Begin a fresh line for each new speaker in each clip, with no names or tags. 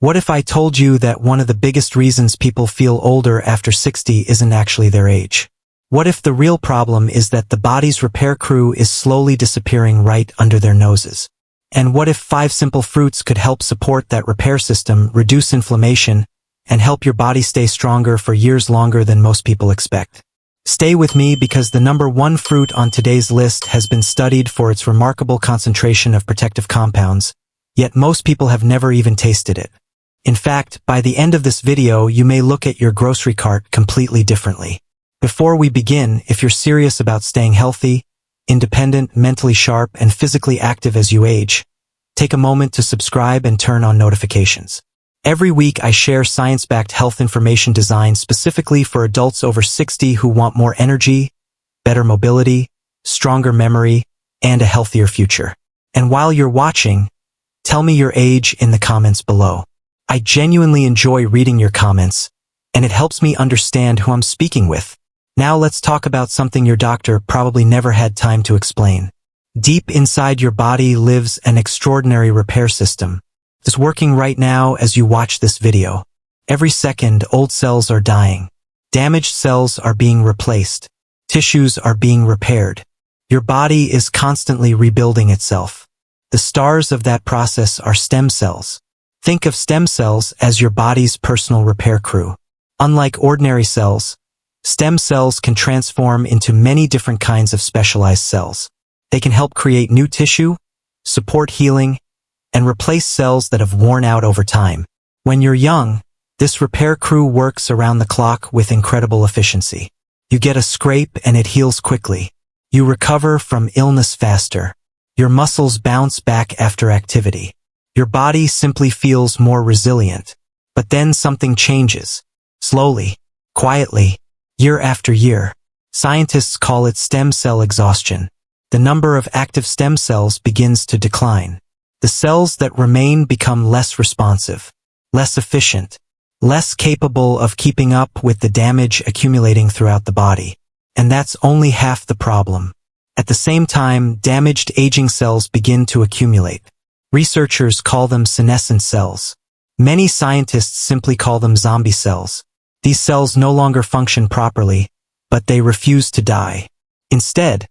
What if I told you that one of the biggest reasons people feel older after 60 isn't actually their age? What if the real problem is that the body's repair crew is slowly disappearing right under their noses? And what if 5 simple fruits could help support that repair system, reduce inflammation, and help your body stay stronger for years longer than most people expect? Stay with me because the number 1 fruit on today's list has been studied for its remarkable concentration of protective compounds, yet most people have never even tasted it. In fact, by the end of this video, you may look at your grocery cart completely differently. Before we begin, if you're serious about staying healthy, independent, mentally sharp, and physically active as you age, take a moment to subscribe and turn on notifications. Every week I share science-backed health information designed specifically for adults over 60 who want more energy, better mobility, stronger memory, and a healthier future. And while you're watching, tell me your age in the comments below. I genuinely enjoy reading your comments, and it helps me understand who I'm speaking with. Now let's talk about something your doctor probably never had time to explain. Deep inside your body lives an extraordinary repair system. It's working right now as you watch this video. Every second, old cells are dying. Damaged cells are being replaced. Tissues are being repaired. Your body is constantly rebuilding itself. The stars of that process are stem cells. Think of stem cells as your body's personal repair crew. Unlike ordinary cells, stem cells can transform into many different kinds of specialized cells. They can help create new tissue, support healing, and replace cells that have worn out over time. When you're young, this repair crew works around the clock with incredible efficiency. You get a scrape and it heals quickly. You recover from illness faster. Your muscles bounce back after activity. Your body simply feels more resilient. But then something changes. Slowly, quietly, year after year. Scientists call it stem cell exhaustion. The number of active stem cells begins to decline. The cells that remain become less responsive, less efficient, less capable of keeping up with the damage accumulating throughout the body. And that's only half the problem. At the same time, damaged aging cells begin to accumulate. Researchers call them senescent cells. Many scientists simply call them zombie cells. These cells no longer function properly, but they refuse to die. Instead,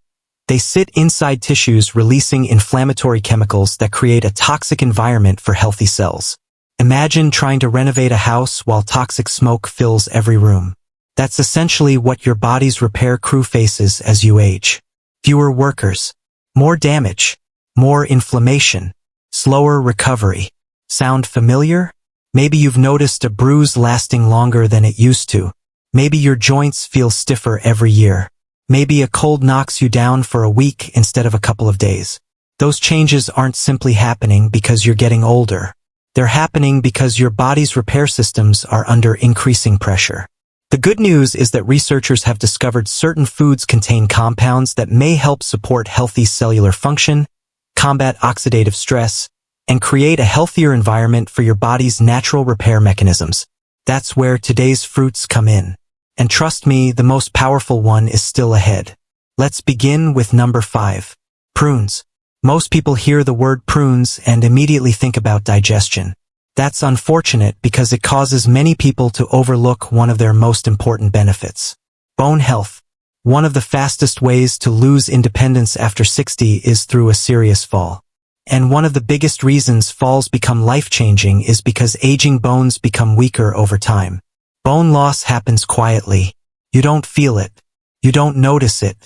they sit inside tissues releasing inflammatory chemicals that create a toxic environment for healthy cells. Imagine trying to renovate a house while toxic smoke fills every room. That's essentially what your body's repair crew faces as you age. Fewer workers, more damage, more inflammation, slower recovery. Sound familiar? Maybe you've noticed a bruise lasting longer than it used to. Maybe your joints feel stiffer every year. Maybe a cold knocks you down for a week instead of a couple of days. Those changes aren't simply happening because you're getting older. They're happening because your body's repair systems are under increasing pressure. The good news is that researchers have discovered certain foods contain compounds that may help support healthy cellular function, combat oxidative stress, and create a healthier environment for your body's natural repair mechanisms. That's where today's fruits come in. And trust me, the most powerful one is still ahead. Let's begin with number 5. Prunes. Most people hear the word prunes and immediately think about digestion. That's unfortunate because it causes many people to overlook one of their most important benefits. Bone health. One of the fastest ways to lose independence after 60 is through a serious fall. And one of the biggest reasons falls become life-changing is because aging bones become weaker over time. Bone loss happens quietly. You don't feel it. You don't notice it.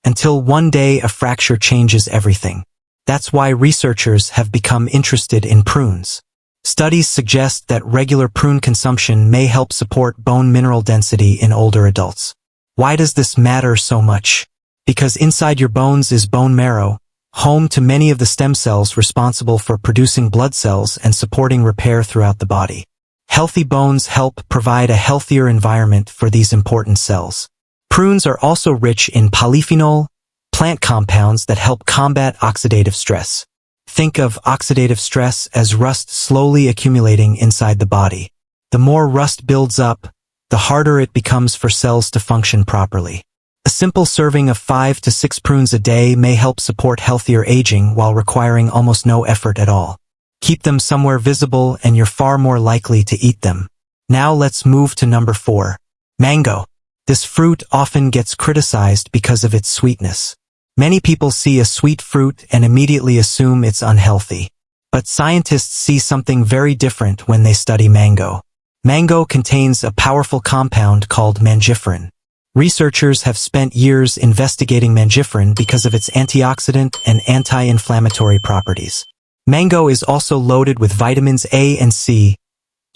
Until one day a fracture changes everything. That's why researchers have become interested in prunes. Studies suggest that regular prune consumption may help support bone mineral density in older adults. Why does this matter so much? Because inside your bones is bone marrow, home to many of the stem cells responsible for producing blood cells and supporting repair throughout the body. Healthy bones help provide a healthier environment for these important cells. Prunes are also rich in polyphenol, plant compounds that help combat oxidative stress. Think of oxidative stress as rust slowly accumulating inside the body. The more rust builds up, the harder it becomes for cells to function properly. A simple serving of 5 to 6 prunes a day may help support healthier aging while requiring almost no effort at all. Keep them somewhere visible and you're far more likely to eat them. Now let's move to number 4. Mango. This fruit often gets criticized because of its sweetness. Many people see a sweet fruit and immediately assume it's unhealthy. But scientists see something very different when they study mango. Mango contains a powerful compound called mangifferin. Researchers have spent years investigating mangifferin because of its antioxidant and anti-inflammatory properties. Mango is also loaded with vitamins A and C,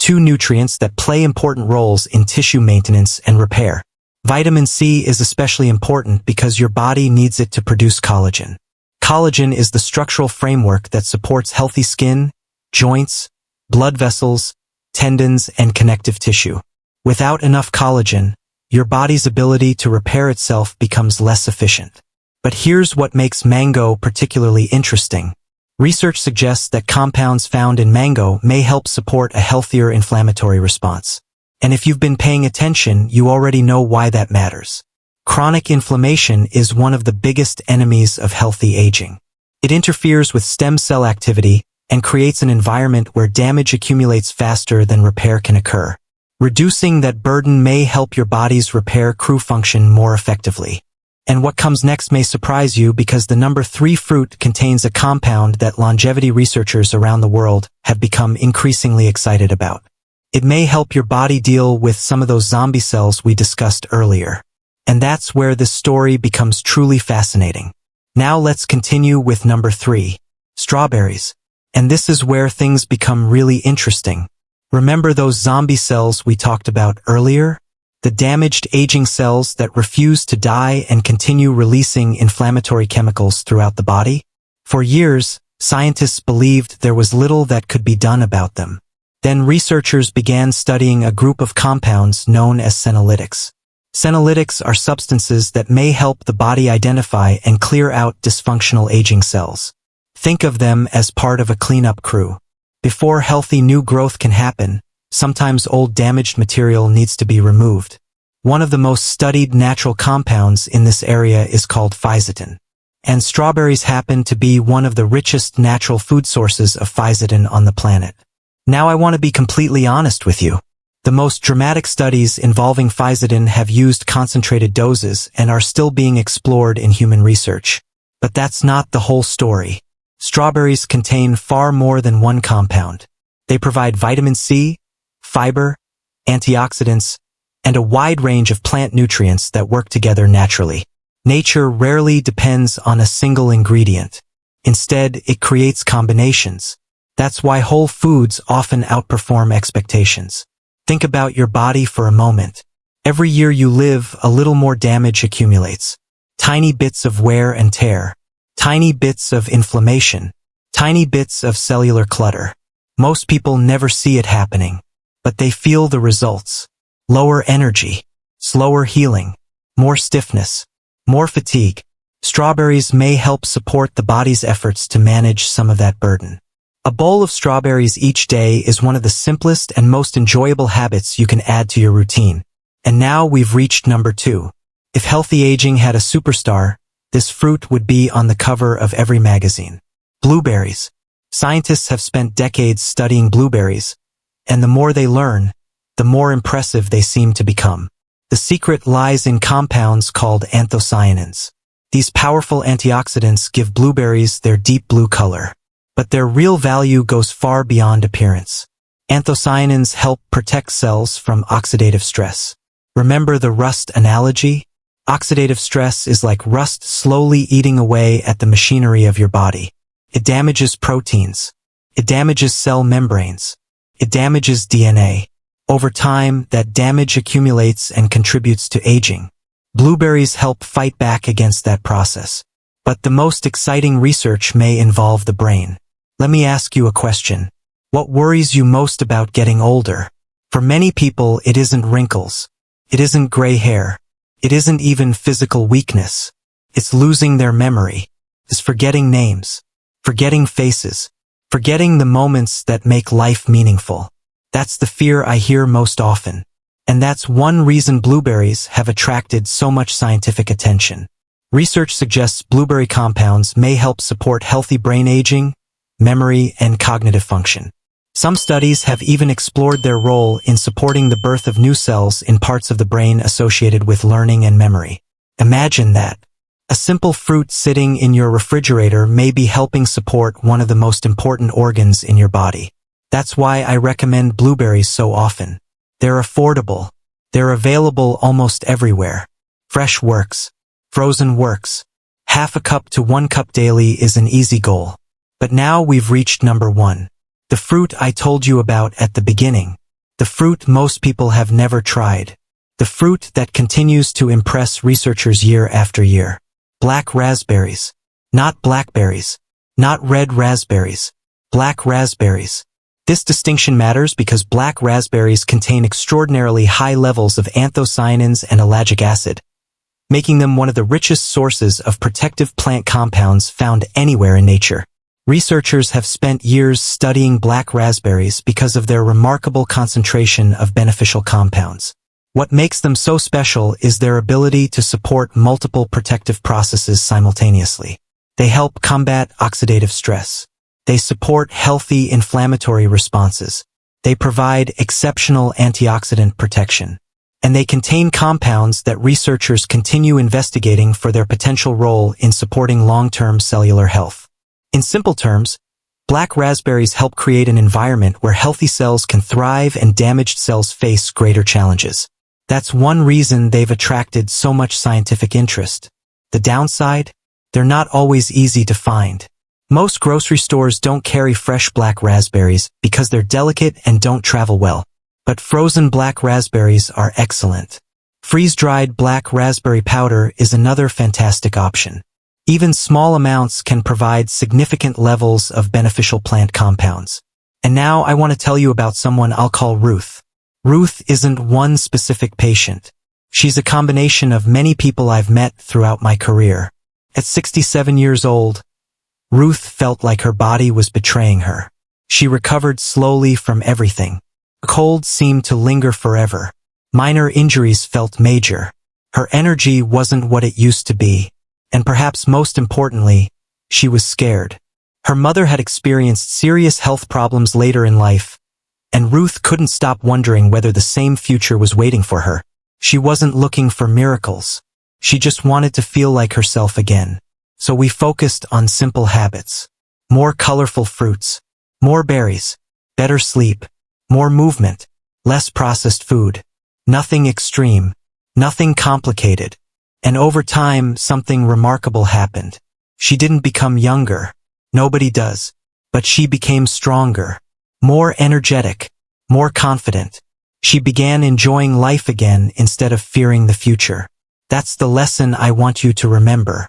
2 nutrients that play important roles in tissue maintenance and repair. Vitamin C is especially important because your body needs it to produce collagen. Collagen is the structural framework that supports healthy skin, joints, blood vessels, tendons, and connective tissue. Without enough collagen, your body's ability to repair itself becomes less efficient. But here's what makes mango particularly interesting. Research suggests that compounds found in mango may help support a healthier inflammatory response. And if you've been paying attention, you already know why that matters. Chronic inflammation is one of the biggest enemies of healthy aging. It interferes with stem cell activity and creates an environment where damage accumulates faster than repair can occur. Reducing that burden may help your body's repair crew function more effectively. And what comes next may surprise you because the number 3 fruit contains a compound that longevity researchers around the world have become increasingly excited about. It may help your body deal with some of those zombie cells we discussed earlier. And that's where this story becomes truly fascinating. Now let's continue with number 3, strawberries. And this is where things become really interesting. Remember those zombie cells we talked about earlier? The damaged aging cells that refuse to die and continue releasing inflammatory chemicals throughout the body? For years, scientists believed there was little that could be done about them. Then researchers began studying a group of compounds known as senolytics. Senolytics are substances that may help the body identify and clear out dysfunctional aging cells. Think of them as part of a cleanup crew. Before healthy new growth can happen, sometimes old damaged material needs to be removed. One of the most studied natural compounds in this area is called fisetin. And strawberries happen to be one of the richest natural food sources of fisetin on the planet. Now I want to be completely honest with you. The most dramatic studies involving fisetin have used concentrated doses and are still being explored in human research. But that's not the whole story. Strawberries contain far more than one compound. They provide vitamin C, fiber, antioxidants, and a wide range of plant nutrients that work together naturally. Nature rarely depends on a single ingredient. Instead, it creates combinations. That's why whole foods often outperform expectations. Think about your body for a moment. Every year you live, a little more damage accumulates. Tiny bits of wear and tear. Tiny bits of inflammation. Tiny bits of cellular clutter. Most people never see it happening, but they feel the results. Lower energy, slower healing, more stiffness, more fatigue. Strawberries may help support the body's efforts to manage some of that burden. A bowl of strawberries each day is one of the simplest and most enjoyable habits you can add to your routine. And now we've reached number 2. If healthy aging had a superstar, this fruit would be on the cover of every magazine. Blueberries. Scientists have spent decades studying blueberries, and the more they learn, the more impressive they seem to become. The secret lies in compounds called anthocyanins. These powerful antioxidants give blueberries their deep blue color. But their real value goes far beyond appearance. Anthocyanins help protect cells from oxidative stress. Remember the rust analogy? Oxidative stress is like rust slowly eating away at the machinery of your body. It damages proteins. It damages cell membranes. It damages DNA. Over time, that damage accumulates and contributes to aging. Blueberries help fight back against that process. But the most exciting research may involve the brain. Let me ask you a question. What worries you most about getting older? For many people, it isn't wrinkles. It isn't gray hair. It isn't even physical weakness. It's losing their memory. It's forgetting names. Forgetting faces. Forgetting the moments that make life meaningful. That's the fear I hear most often. And that's one reason blueberries have attracted so much scientific attention. Research suggests blueberry compounds may help support healthy brain aging, memory, and cognitive function. Some studies have even explored their role in supporting the birth of new cells in parts of the brain associated with learning and memory. Imagine that. A simple fruit sitting in your refrigerator may be helping support one of the most important organs in your body. That's why I recommend blueberries so often. They're affordable. They're available almost everywhere. Fresh works. Frozen works. Half a cup to 1 cup daily is an easy goal. But now we've reached number 1. The fruit I told you about at the beginning. The fruit most people have never tried. The fruit that continues to impress researchers year after year. Black raspberries. Not blackberries. Not red raspberries. Black raspberries. This distinction matters because black raspberries contain extraordinarily high levels of anthocyanins and ellagic acid, making them one of the richest sources of protective plant compounds found anywhere in nature. Researchers have spent years studying black raspberries because of their remarkable concentration of beneficial compounds. What makes them so special is their ability to support multiple protective processes simultaneously. They help combat oxidative stress. They support healthy inflammatory responses. They provide exceptional antioxidant protection. And they contain compounds that researchers continue investigating for their potential role in supporting long-term cellular health. In simple terms, black raspberries help create an environment where healthy cells can thrive and damaged cells face greater challenges. That's one reason they've attracted so much scientific interest. The downside? They're not always easy to find. Most grocery stores don't carry fresh black raspberries because they're delicate and don't travel well. But frozen black raspberries are excellent. Freeze-dried black raspberry powder is another fantastic option. Even small amounts can provide significant levels of beneficial plant compounds. And now I want to tell you about someone I'll call Ruth. Ruth isn't one specific patient. She's a combination of many people I've met throughout my career. At 67 years old, Ruth felt like her body was betraying her. She recovered slowly from everything. A cold seemed to linger forever. Minor injuries felt major. Her energy wasn't what it used to be. And perhaps most importantly, she was scared. Her mother had experienced serious health problems later in life, and Ruth couldn't stop wondering whether the same future was waiting for her. She wasn't looking for miracles. She just wanted to feel like herself again. So we focused on simple habits. More colorful fruits. More berries. Better sleep. More movement. Less processed food. Nothing extreme. Nothing complicated. And over time, something remarkable happened. She didn't become younger. Nobody does. But she became stronger. More energetic. More confident. She began enjoying life again instead of fearing the future. That's the lesson I want you to remember.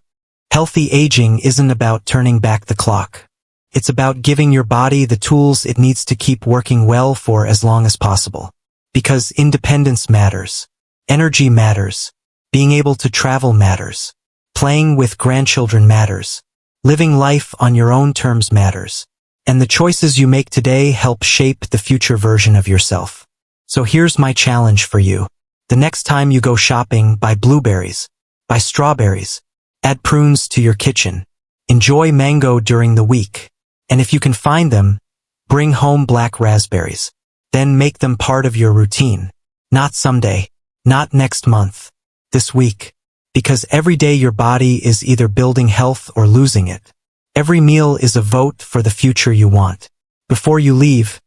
Healthy aging isn't about turning back the clock. It's about giving your body the tools it needs to keep working well for as long as possible. Because independence matters. Energy matters. Being able to travel matters. Playing with grandchildren matters. Living life on your own terms matters. And the choices you make today help shape the future version of yourself. So here's my challenge for you. The next time you go shopping, buy blueberries. Buy strawberries. Add prunes to your kitchen. Enjoy mango during the week. And if you can find them, bring home black raspberries. Then make them part of your routine. Not someday. Not next month. This week. Because every day your body is either building health or losing it. Every meal is a vote for the future you want. Before you leave,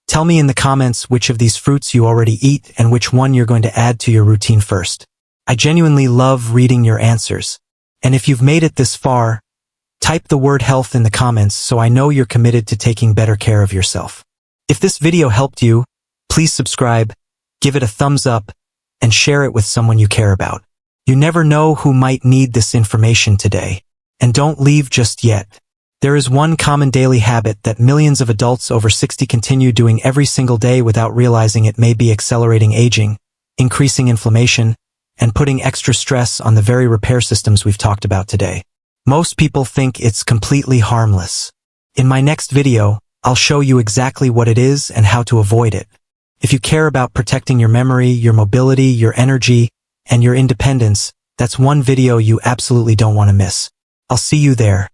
tell me in the comments which of these fruits you already eat and which one you're going to add to your routine first. I genuinely love reading your answers. And if you've made it this far, type the word health in the comments so I know you're committed to taking better care of yourself. If this video helped you, please subscribe, give it a thumbs up, and share it with someone you care about. You never know who might need this information today. And don't leave just yet. There is one common daily habit that millions of adults over 60 continue doing every single day without realizing it may be accelerating aging, increasing inflammation, and putting extra stress on the very repair systems we've talked about today. Most people think it's completely harmless. In my next video, I'll show you exactly what it is and how to avoid it. If you care about protecting your memory, your mobility, your energy, and your independence, that's one video you absolutely don't want to miss. I'll see you there.